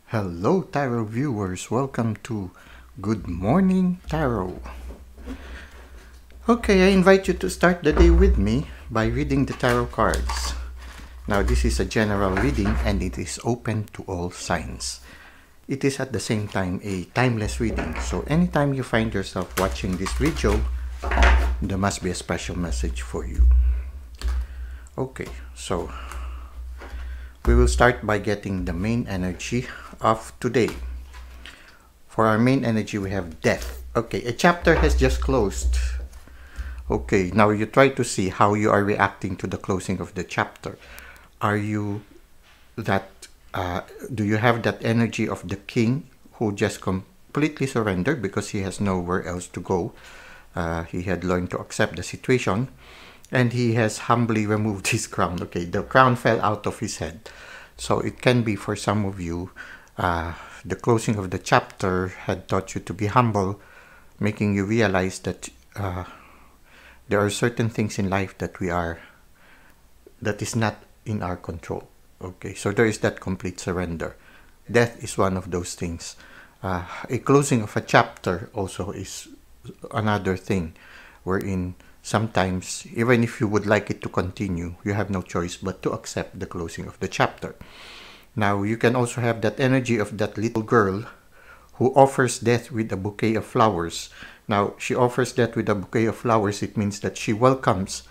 Hello, Tarot viewers. Welcome to Good Morning Tarot. Okay, I invite you to start the day with me by reading the tarot cards. Now, this is a general reading and it is open to all signs. It is at the same time a timeless reading. So, anytime you find yourself watching this video, there must be a special message for you. Okay, so we will start by getting the main energy of today. For our main energy, we have death. Okay, a chapter has just closed. Okay, now you try to see how you are reacting to the closing of the chapter. Are you do you have that energy of the king who just completely surrendered because he has nowhere else to go? He had learned to accept the situation and he has humbly removed his crown. Okay, the crown fell out of his head. So it can be for some of you, the closing of the chapter had taught you to be humble, making you realize that there are certain things in life that is not in our control. Okay, so there is that complete surrender. Death is one of those things. A closing of a chapter also is another thing, wherein sometimes, even if you would like it to continue, you have no choice but to accept the closing of the chapter. Now, you can also have that energy of that little girl who offers death with a bouquet of flowers. Now, she offers that with a bouquet of flowers. It means that she welcomes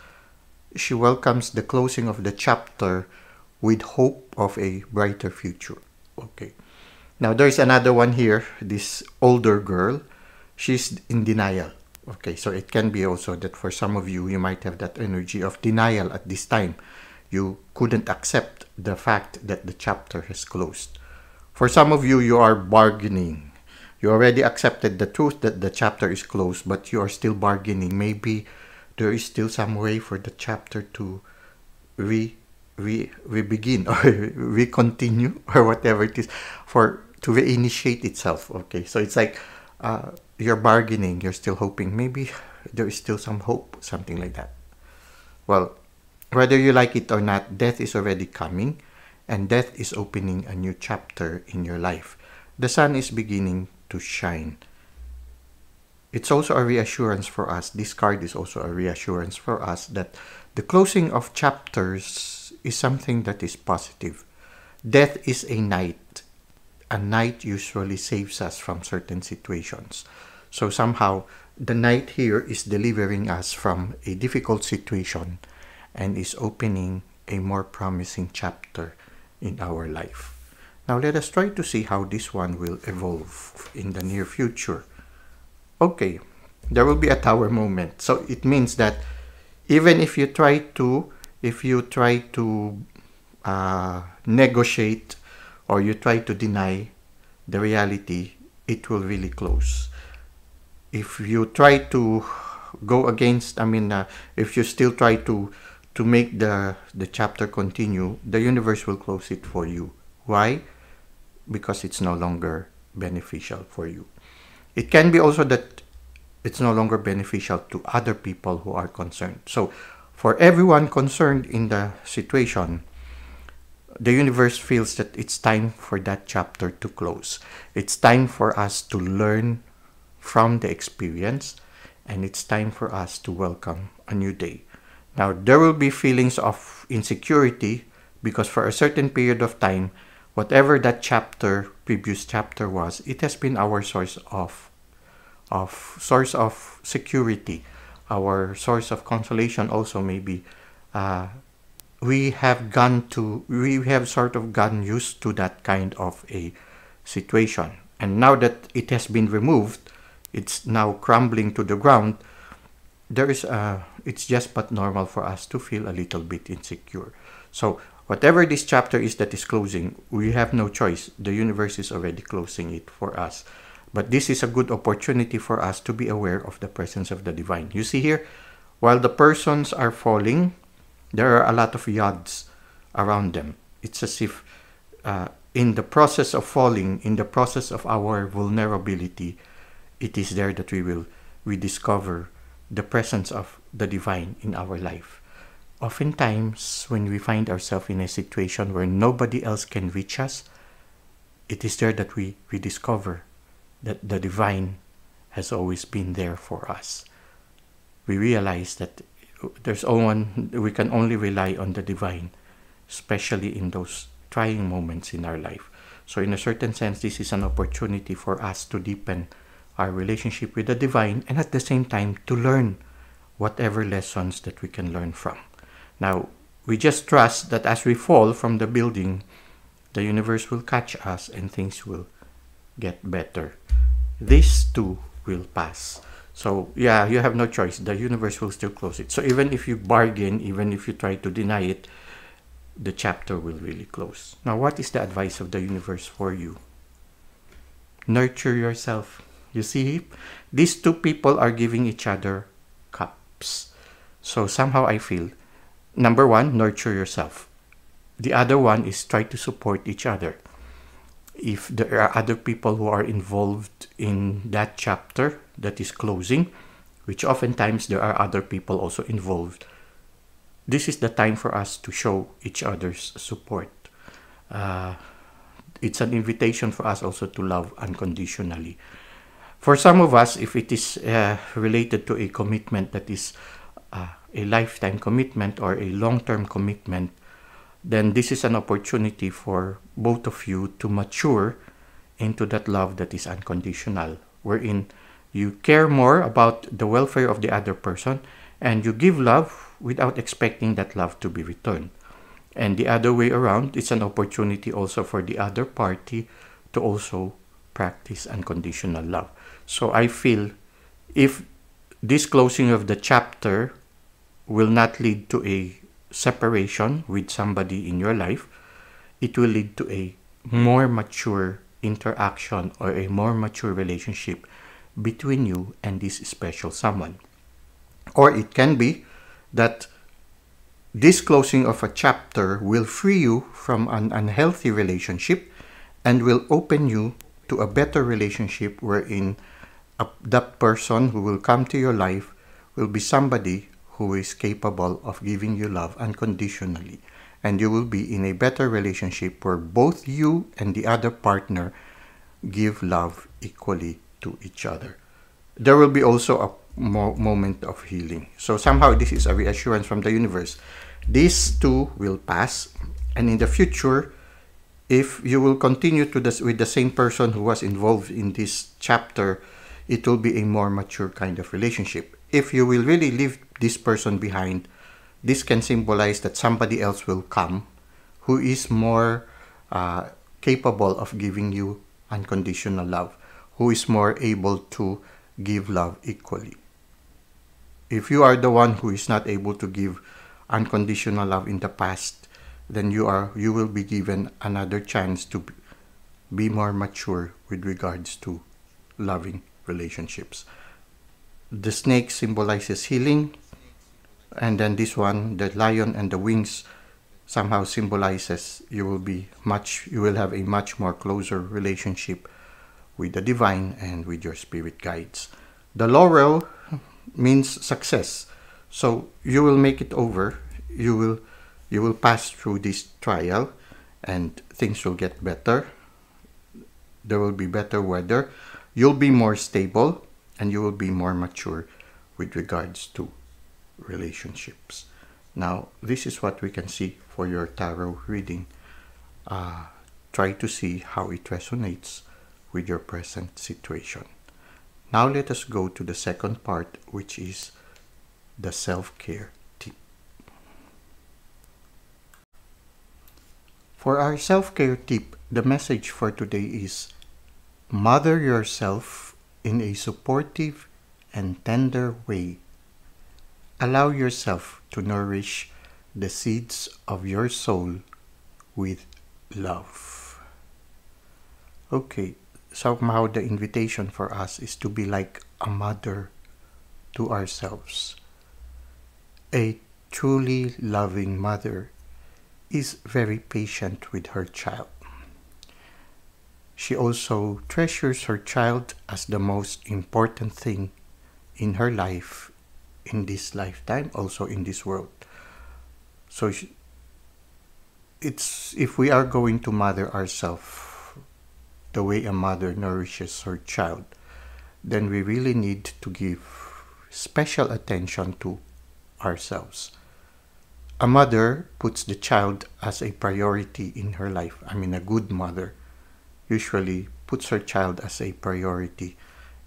the closing of the chapter with hope of a brighter future. Okay. Now, there's another one here, this older girl. She's in denial. Okay, so it can be also that for some of you, you might have that energy of denial at this time. You couldn't accept the fact that the chapter has closed. For some of you, you are bargaining. You already accepted the truth that the chapter is closed, but you are still bargaining. Maybe there is still some way for the chapter to re-begin or re-continue or whatever it is, to reinitiate itself. Okay, so it's like you're bargaining, you're still hoping. Maybe there is still some hope, something like that. Well, whether you like it or not, death is already coming, and death is opening a new chapter in your life. The sun is beginning to shine. It's also a reassurance for us. This card is also a reassurance for us that the closing of chapters is something that is positive. Death is a night. A night usually saves us from certain situations. So somehow, the night here is delivering us from a difficult situation and is opening a more promising chapter in our life. Now, let us try to see how this one will evolve in the near future. Okay, there will be a tower moment. So it means that even if you try to negotiate or you try to deny the reality, it will really close. If you try to go against, if you still try to make the chapter continue, the universe will close it for you. Why? Because it's no longer beneficial for you. It can be also that it's no longer beneficial to other people who are concerned. So for everyone concerned in the situation, the universe feels that it's time for that chapter to close. It's time for us to learn from the experience, and it's time for us to welcome a new day. Now, there will be feelings of insecurity because for a certain period of time, whatever that previous chapter was, it has been our source of security, our source of consolation also maybe. We have sort of gotten used to that kind of a situation. And now that it has been removed, it's now crumbling to the ground. It's just but normal for us to feel a little bit insecure. So whatever this chapter is that is closing, we have no choice. The universe is already closing it for us. But this is a good opportunity for us to be aware of the presence of the divine. You see here, while the persons are falling, there are a lot of yads around them. It's as if in the process of falling, in the process of our vulnerability, it is there that we discover the presence of the divine in our life. Oftentimes, when we find ourselves in a situation where nobody else can reach us, it is there that we discover that the divine has always been there for us. We realize that we can only rely on the divine, especially in those trying moments in our life. So in a certain sense, this is an opportunity for us to deepen our relationship with the divine, and at the same time to learn whatever lessons that we can learn from. Now, we just trust that as we fall from the building, the universe will catch us and things will get better. This too will pass. So yeah, you have no choice. The universe will still close it. So even if you bargain, even if you try to deny it, the chapter will really close. Now, what is the advice of the universe for you? Nurture yourself. You see, these two people are giving each other cups. So somehow I feel, number one, nurture yourself. The other one is try to support each other. If there are other people who are involved in that chapter that is closing, which oftentimes there are other people also involved, this is the time for us to show each other's support. It's an invitation for us also to love unconditionally. For some of us, if it is related to a commitment that is a lifetime commitment or a long-term commitment, then this is an opportunity for both of you to mature into that love that is unconditional, wherein you care more about the welfare of the other person and you give love without expecting that love to be returned. And the other way around, it's an opportunity also for the other party to also practice unconditional love. So I feel if this closing of the chapter will not lead to a separation with somebody in your life, it will lead to a more mature interaction or a more mature relationship between you and this special someone. Or it can be that this closing of a chapter will free you from an unhealthy relationship and will open you to a better relationship wherein that person who will come to your life will be somebody who is capable of giving you love unconditionally. And you will be in a better relationship where both you and the other partner give love equally to each other. There will be also a moment of healing. So somehow this is a reassurance from the universe. These two will pass, and in the future, if you will continue with the same person who was involved in this chapter, it will be a more mature kind of relationship. If you will really leave this person behind, this can symbolize that somebody else will come who is more capable of giving you unconditional love, who is more able to give love equally. If you are the one who is not able to give unconditional love in the past, then you will be given another chance to be more mature with regards to loving relationships. The snake symbolizes healing, and then this one, the lion and the wings, somehow symbolizes you will have a much more closer relationship with the divine and with your spirit guides. The laurel means success. So you will make it over. You will pass through this trial and things will get better. There will be better weather. You'll be more stable and you will be more mature with regards to relationships. Now, this is what we can see for your tarot reading. Try to see how it resonates with your present situation. Now let us go to the second part, which is the self-care tip. For our self-care tip, the message for today is mother yourself in a supportive and tender way. Allow yourself to nourish the seeds of your soul with love. Okay, somehow the invitation for us is to be like a mother to ourselves. A truly loving mother is very patient with her child. She also treasures her child as the most important thing in her life, in this lifetime, also in this world. So if we are going to mother ourselves, the way a mother nourishes her child, then we really need to give special attention to ourselves. A mother puts the child as a priority in her life. I mean, a good mother usually puts her child as a priority.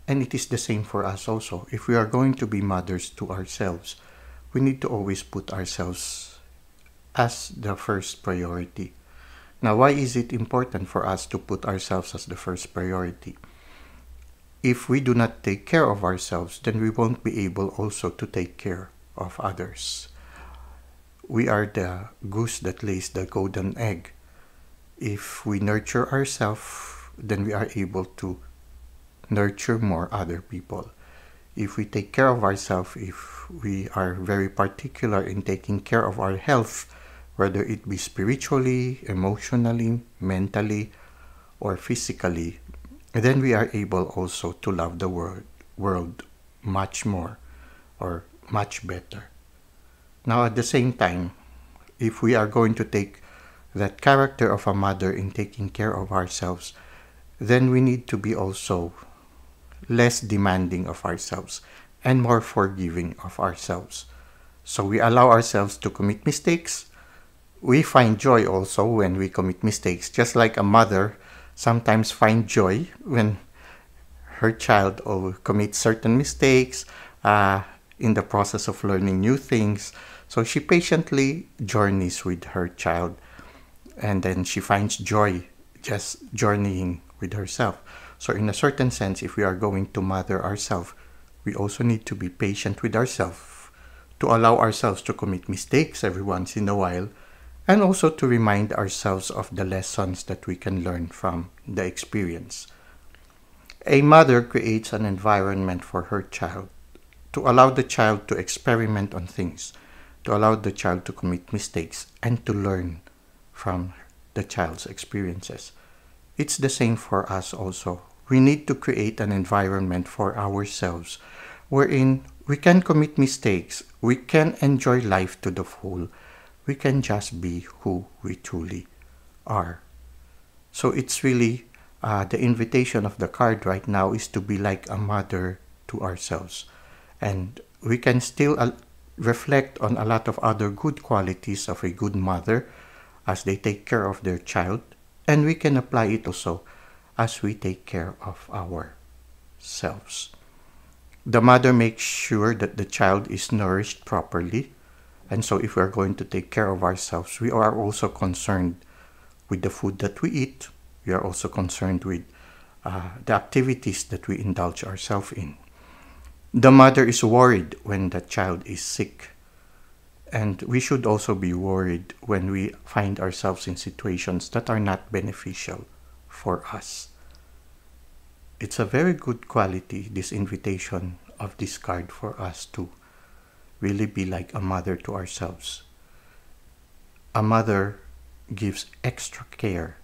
And it is the same for us also. If we are going to be mothers to ourselves, we need to always put ourselves as the first priority. Now, why is it important for us to put ourselves as the first priority? If we do not take care of ourselves, then we won't be able also to take care of others. We are the goose that lays the golden egg. If we nurture ourselves, then we are able to nurture more other people. If we take care of ourselves, if we are very particular in taking care of our health, whether it be spiritually, emotionally, mentally, or physically, then we are able also to love the world much more or much better. Now, at the same time, if we are going to take that character of a mother in taking care of ourselves, then we need to be also less demanding of ourselves and more forgiving of ourselves. So we allow ourselves to commit mistakes. We find joy also when we commit mistakes, just like a mother sometimes finds joy when her child commits certain mistakes in the process of learning new things. So she patiently journeys with her child, and then she finds joy just journeying with herself. So in a certain sense, if we are going to mother ourselves, we also need to be patient with ourselves, to allow ourselves to commit mistakes every once in a while, and also to remind ourselves of the lessons that we can learn from the experience. A mother creates an environment for her child to allow the child to experiment on things, to allow the child to commit mistakes, and to learn from the child's experiences. It's the same for us also. We need to create an environment for ourselves wherein we can commit mistakes, we can enjoy life to the full, we can just be who we truly are. So it's really the invitation of the card right now is to be like a mother to ourselves. And we can still reflect on a lot of other good qualities of a good mother as they take care of their child. And we can apply it also as we take care of ourselves. The mother makes sure that the child is nourished properly. And so if we are going to take care of ourselves, we are also concerned with the food that we eat. We are also concerned with the activities that we indulge ourselves in. The mother is worried when the child is sick. And we should also be worried when we find ourselves in situations that are not beneficial for us. It's a very good quality, this invitation of this card, for us to really be like a mother to ourselves. A mother gives extra care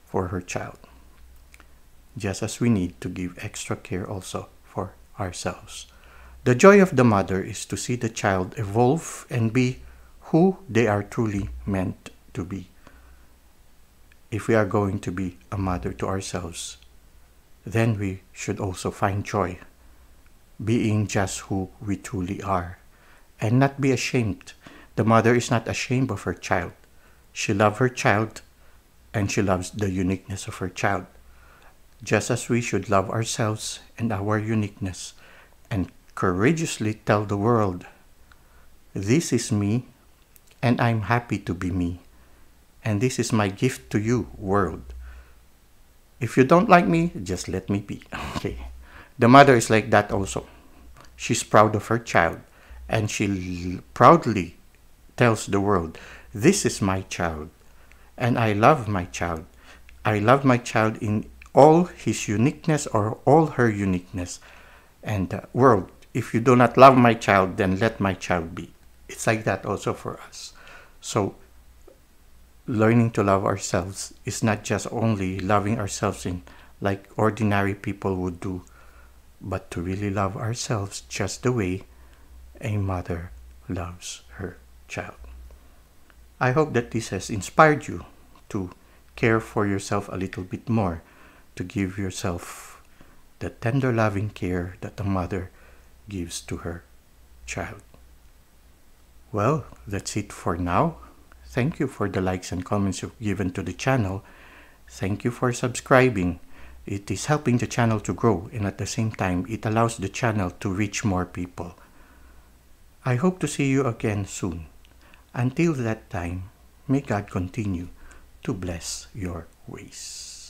for her child, just as we need to give extra care also for ourselves. The joy of the mother is to see the child evolve and be who they are truly meant to be. If we are going to be a mother to ourselves, then we should also find joy being just who we truly are and not be ashamed. The mother is not ashamed of her child. She loves her child and she loves the uniqueness of her child, just as we should love ourselves and our uniqueness and courageously tell the world, this is me and I'm happy to be me, and this is my gift to you, world. If you don't like me, just let me be. Okay. The mother is like that also. She's proud of her child, and she proudly tells the world, this is my child, and I love my child. I love my child in all his uniqueness or all her uniqueness. And world, if you do not love my child, then let my child be. It's like that also for us. So learning to love ourselves is not just only loving ourselves in like ordinary people would do, but to really love ourselves just the way a mother loves her child. I hope that this has inspired you to care for yourself a little bit more, to give yourself the tender loving care that a mother gives to her child. Well, that's it for now. Thank you for the likes and comments you've given to the channel. Thank you for subscribing. It is helping the channel to grow, and at the same time, it allows the channel to reach more people. I hope to see you again soon. Until that time, may God continue to bless your ways.